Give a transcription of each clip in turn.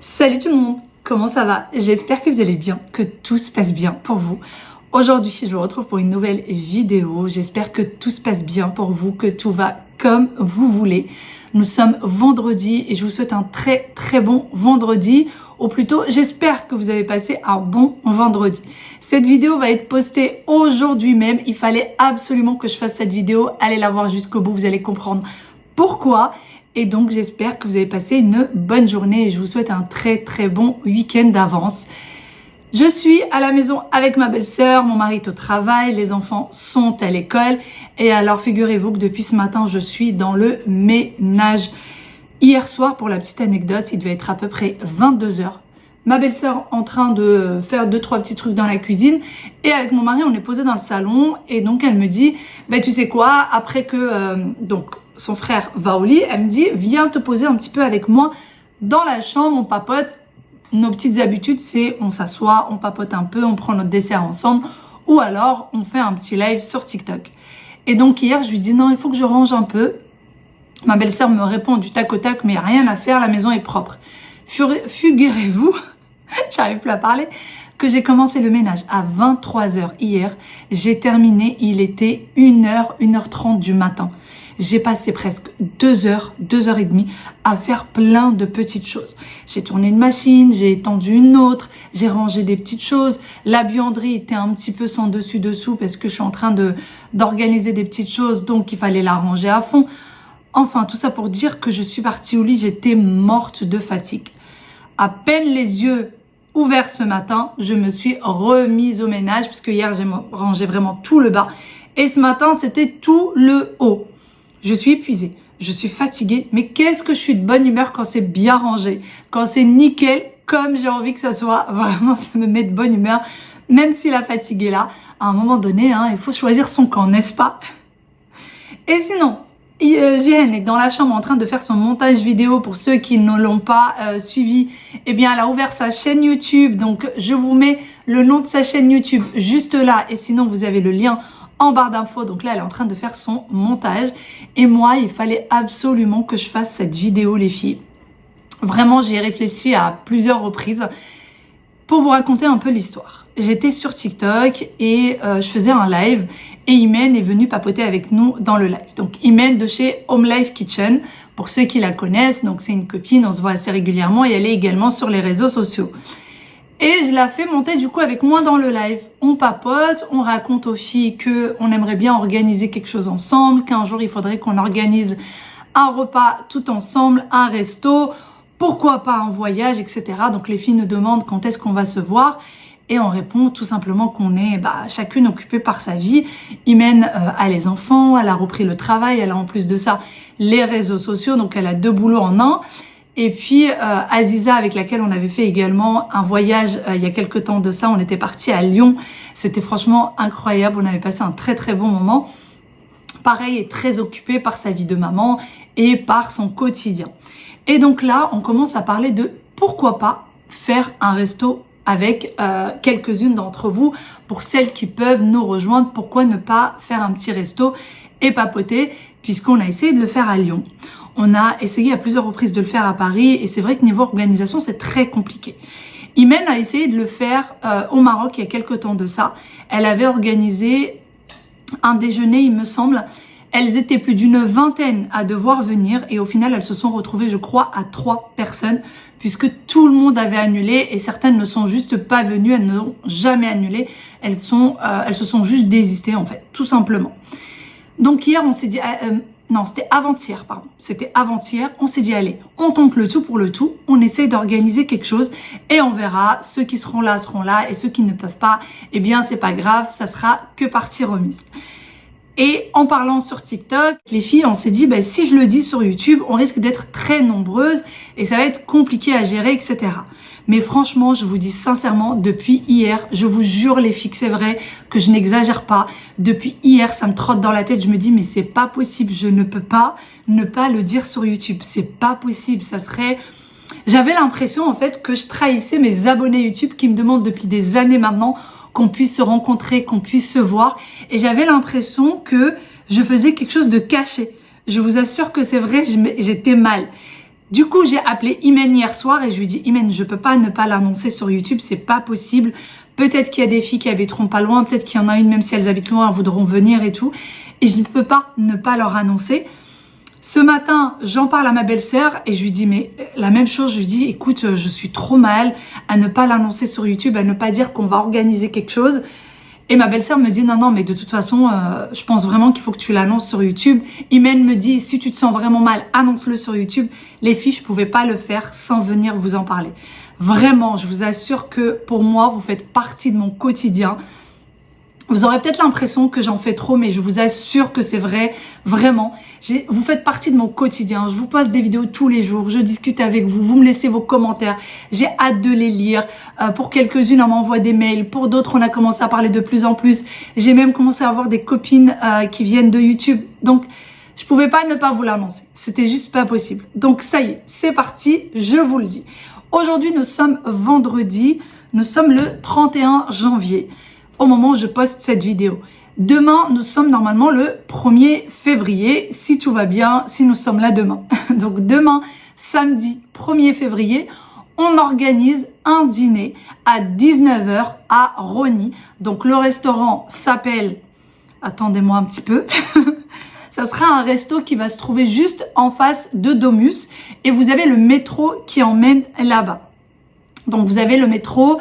Salut tout le monde, comment ça va? J'espère que vous allez bien, que tout se passe bien pour vous. Aujourd'hui, je vous retrouve pour une nouvelle vidéo. J'espère que tout se passe bien pour vous, que tout va comme vous voulez. Nous sommes vendredi et je vous souhaite un très bon vendredi. Ou plutôt, j'espère que vous avez passé un bon vendredi. Cette vidéo va être postée aujourd'hui même. Il fallait absolument que je fasse cette vidéo. Allez la voir jusqu'au bout, vous allez comprendre pourquoi. Et donc, j'espère que vous avez passé une bonne journée et je vous souhaite un très bon week-end d'avance. Je suis à la maison avec ma belle-sœur, mon mari est au travail, les enfants sont à l'école. Et alors, figurez-vous que depuis ce matin, je suis dans le ménage. Hier soir, pour la petite anecdote, il devait être à peu près 22h. Ma belle-sœur en train de faire 2-3 petits trucs dans la cuisine. Et avec mon mari, on est posé dans le salon. Et donc, elle me dit, tu sais quoi, après que... son frère va au lit, elle me dit, viens te poser un petit peu avec moi dans la chambre, on papote. Nos petites habitudes, c'est on s'assoit, on papote un peu, on prend notre dessert ensemble, ou alors on fait un petit live sur TikTok. Et donc hier, je lui dis, non, il faut que je range un peu. Ma belle-sœur me répond du tac au tac, mais rien à faire, la maison est propre. Figurez-vous, j'arrive plus à parler, que j'ai commencé le ménage à 23h hier. J'ai terminé, il était 1h, 1h30 du matin. J'ai passé presque 2h, 2h30 à faire plein de petites choses. J'ai tourné une machine, j'ai étendu une autre, j'ai rangé des petites choses. La buanderie était un petit peu sans dessus-dessous parce que je suis en train d'organiser des petites choses, donc il fallait la ranger à fond. Enfin, tout ça pour dire que je suis partie au lit, j'étais morte de fatigue. À peine les yeux ouverts ce matin, je me suis remise au ménage puisque hier j'ai rangé vraiment tout le bas et ce matin c'était tout le haut. Je suis épuisée, je suis fatiguée, mais qu'est-ce que je suis de bonne humeur quand c'est bien rangé, quand c'est nickel, comme j'ai envie que ça soit. Vraiment, ça me met de bonne humeur, même si la fatigue est là. À un moment donné, il faut choisir son camp, n'est-ce pas? Et sinon, JN est dans la chambre en train de faire son montage vidéo. Pour ceux qui ne l'ont pas suivi, eh bien, elle a ouvert sa chaîne YouTube. Donc, je vous mets le nom de sa chaîne YouTube juste là. Et sinon, vous avez le lien en barre d'infos. Donc là, elle est en train de faire son montage. Et moi, il fallait absolument que je fasse cette vidéo, les filles. Vraiment, j'y ai réfléchi à plusieurs reprises pour vous raconter un peu l'histoire. J'étais sur TikTok et je faisais un live et Imen est venue papoter avec nous dans le live. Donc Imen de chez Home Life Kitchen, pour ceux qui la connaissent, donc c'est une copine, on se voit assez régulièrement et elle est également sur les réseaux sociaux. Et je la fais monter du coup avec moi dans le live. On papote, on raconte aux filles que on aimerait bien organiser quelque chose ensemble, qu'un jour il faudrait qu'on organise un repas tout ensemble, un resto, pourquoi pas un voyage, etc. Donc les filles nous demandent quand est-ce qu'on va se voir et on répond tout simplement qu'on est chacune occupée par sa vie. Imen a les enfants, elle a repris le travail, elle a en plus de ça les réseaux sociaux, donc elle a 2 boulots en un. Et puis Aziza, avec laquelle on avait fait également un voyage il y a quelques temps de ça, on était parti à Lyon. C'était franchement incroyable, on avait passé un très bon moment. Pareil, est très occupée par sa vie de maman et par son quotidien. Et donc là, on commence à parler de pourquoi pas faire un resto avec quelques-unes d'entre vous. Pour celles qui peuvent nous rejoindre, pourquoi ne pas faire un petit resto et papoter, puisqu'on a essayé de le faire à Lyon. On a essayé à plusieurs reprises de le faire à Paris et c'est vrai que niveau organisation, c'est très compliqué. Imen a essayé de le faire au Maroc il y a quelques temps de ça. Elle avait organisé un déjeuner, il me semble. Elles étaient plus d'une vingtaine à devoir venir et au final, elles se sont retrouvées, je crois, à 3 personnes puisque tout le monde avait annulé et certaines ne sont juste pas venues, elles n'ont jamais annulé. Elles se sont juste désistées en fait, tout simplement. Donc hier, on s'est dit... non, c'était avant-hier, pardon. C'était avant-hier. On s'est dit, allez, on tente le tout pour le tout. On essaye d'organiser quelque chose et on verra. Ceux qui seront là et ceux qui ne peuvent pas, eh bien, c'est pas grave. Ça sera que partie remise. Et en parlant sur TikTok, les filles, on s'est dit, si je le dis sur YouTube, on risque d'être très nombreuses et ça va être compliqué à gérer, etc. Mais franchement, je vous dis sincèrement, depuis hier, je vous jure les filles que c'est vrai, que je n'exagère pas. Depuis hier, ça me trotte dans la tête. Je me dis, mais c'est pas possible. Je ne peux pas ne pas le dire sur YouTube. C'est pas possible. Ça serait... J'avais l'impression en fait que je trahissais mes abonnés YouTube qui me demandent depuis des années maintenant qu'on puisse se rencontrer, qu'on puisse se voir. Et j'avais l'impression que je faisais quelque chose de caché. Je vous assure que c'est vrai, j'étais mal. Du coup, j'ai appelé Imen hier soir et je lui ai dit, Imen, je peux pas ne pas l'annoncer sur YouTube, c'est pas possible. Peut-être qu'il y a des filles qui habiteront pas loin, peut-être qu'il y en a une, même si elles habitent loin, elles voudront venir et tout. Et je ne peux pas ne pas leur annoncer. Ce matin, j'en parle à ma belle-sœur et je lui dis, mais la même chose, je lui dis, écoute, je suis trop mal à ne pas l'annoncer sur YouTube, à ne pas dire qu'on va organiser quelque chose. Et ma belle-sœur me dit, non, mais de toute façon, je pense vraiment qu'il faut que tu l'annonces sur YouTube. Imen me dit, si tu te sens vraiment mal, annonce-le sur YouTube. Les filles, je pouvais pas le faire sans venir vous en parler. Vraiment, je vous assure que pour moi, vous faites partie de mon quotidien. Vous aurez peut-être l'impression que j'en fais trop, mais je vous assure que c'est vrai, vraiment. Vous faites partie de mon quotidien. Je vous poste des vidéos tous les jours, je discute avec vous, vous me laissez vos commentaires. J'ai hâte de les lire. Pour quelques-unes, on m'envoie des mails. Pour d'autres, on a commencé à parler de plus en plus. J'ai même commencé à avoir des copines qui viennent de YouTube. Donc, je pouvais pas ne pas vous l'annoncer. C'était juste pas possible. Donc, ça y est, c'est parti, je vous le dis. Aujourd'hui, nous sommes vendredi. Nous sommes le 31 janvier. Au moment où je poste cette vidéo. Demain, nous sommes normalement le 1er février, si tout va bien, si nous sommes là demain. Donc demain, samedi 1er février, on organise un dîner à 19h à Rosny. Donc le restaurant s'appelle, attendez-moi un petit peu, ça sera un resto qui va se trouver juste en face de Domus et vous avez le métro qui emmène là-bas. Donc vous avez le métro,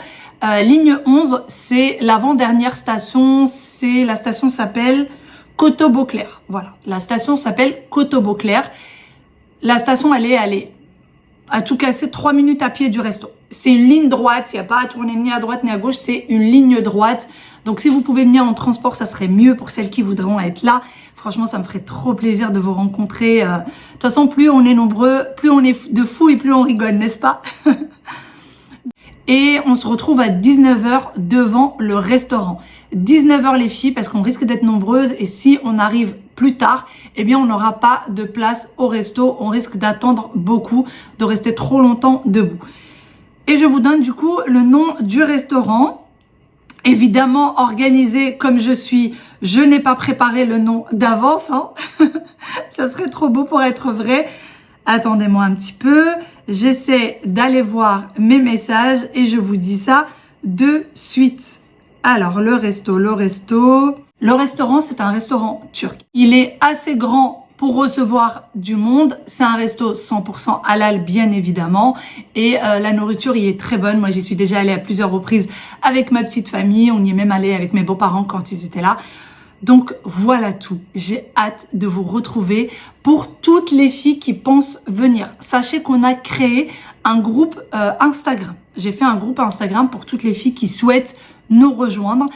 ligne 11, c'est l'avant-dernière station, la station s'appelle Coteau-Beauclerc. Voilà, la station s'appelle Coteau-Beauclerc. La station, elle est à tout casser 3 minutes à pied du resto. C'est une ligne droite, il n'y a pas à tourner ni à droite ni à gauche, c'est une ligne droite. Donc si vous pouvez venir en transport, ça serait mieux pour celles qui voudront être là. Franchement, ça me ferait trop plaisir de vous rencontrer. De toute façon, plus on est nombreux, plus on est de fous et plus on rigole, n'est-ce pas? Et on se retrouve à 19h devant le restaurant. 19h les filles, parce qu'on risque d'être nombreuses et si on arrive plus tard, eh bien on n'aura pas de place au resto. On risque d'attendre beaucoup, de rester trop longtemps debout. Et je vous donne du coup le nom du restaurant. Évidemment, organisé comme je suis, je n'ai pas préparé le nom d'avance. Hein. Ça serait trop beau pour être vrai. Attendez-moi un petit peu, j'essaie d'aller voir mes messages et je vous dis ça de suite. Alors, le restaurant, c'est un restaurant turc. Il est assez grand pour recevoir du monde. C'est un resto 100% halal, bien évidemment. Et la nourriture y est très bonne. Moi, j'y suis déjà allée à plusieurs reprises avec ma petite famille. On y est même allé avec mes beaux-parents quand ils étaient là. Donc voilà tout, j'ai hâte de vous retrouver pour toutes les filles qui pensent venir. Sachez qu'on a créé un groupe Instagram. J'ai fait un groupe Instagram pour toutes les filles qui souhaitent nous rejoindre.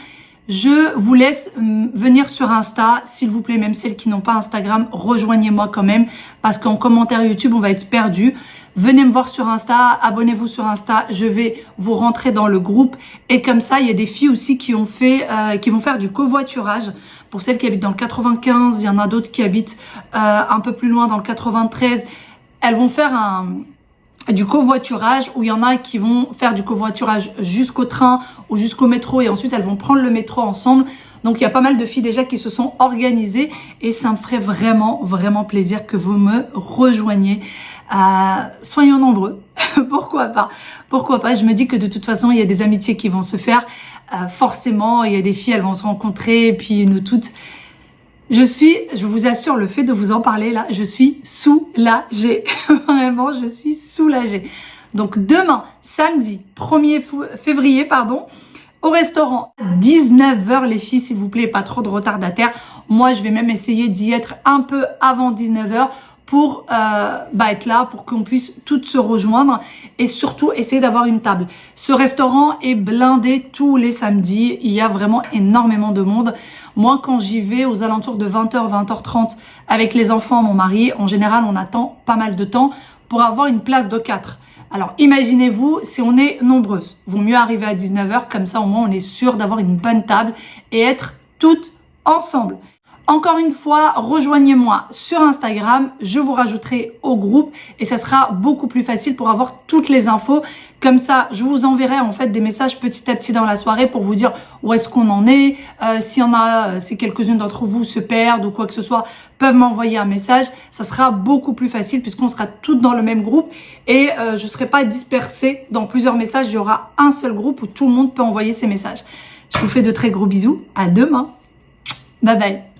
Je vous laisse venir sur Insta, s'il vous plaît, même celles qui n'ont pas Instagram, rejoignez-moi quand même parce qu'en commentaire YouTube, on va être perdu. Venez me voir sur Insta, abonnez-vous sur Insta, je vais vous rentrer dans le groupe. Et comme ça, il y a des filles aussi qui vont faire du covoiturage. Pour celles qui habitent dans le 95, il y en a d'autres qui habitent un peu plus loin dans le 93. Elles vont faire du covoiturage où il y en a qui vont faire du covoiturage jusqu'au train ou jusqu'au métro et ensuite elles vont prendre le métro ensemble. Donc il y a pas mal de filles déjà qui se sont organisées et ça me ferait vraiment, vraiment plaisir que vous me rejoigniez. Soyons nombreux, pourquoi pas, je me dis que de toute façon il y a des amitiés qui vont se faire, forcément il y a des filles, elles vont se rencontrer et puis nous toutes, je vous assure, le fait de vous en parler là, je suis soulagée, vraiment je suis soulagée. Donc demain, samedi 1er février, au restaurant, 19h les filles, s'il vous plaît, pas trop de retardataires. Moi, je vais même essayer d'y être un peu avant 19h pour être là, pour qu'on puisse toutes se rejoindre et surtout essayer d'avoir une table. Ce restaurant est blindé tous les samedis, il y a vraiment énormément de monde. Moi, quand j'y vais aux alentours de 20h, 20h30 avec les enfants, mon mari, en général, on attend pas mal de temps pour avoir une place de 4. Alors, imaginez-vous si on est nombreuses. Vaut mieux arriver à 19h, comme ça au moins on est sûr d'avoir une bonne table et être toutes ensemble. Encore une fois, rejoignez-moi sur Instagram, je vous rajouterai au groupe et ça sera beaucoup plus facile pour avoir toutes les infos. Comme ça, je vous enverrai en fait des messages petit à petit dans la soirée pour vous dire où est-ce qu'on en est. S'il y en a, si quelques-unes d'entre vous se perdent ou quoi que ce soit, peuvent m'envoyer un message. Ça sera beaucoup plus facile puisqu'on sera toutes dans le même groupe et je ne serai pas dispersée dans plusieurs messages. Il y aura un seul groupe où tout le monde peut envoyer ses messages. Je vous fais de très gros bisous. À demain. Bye bye.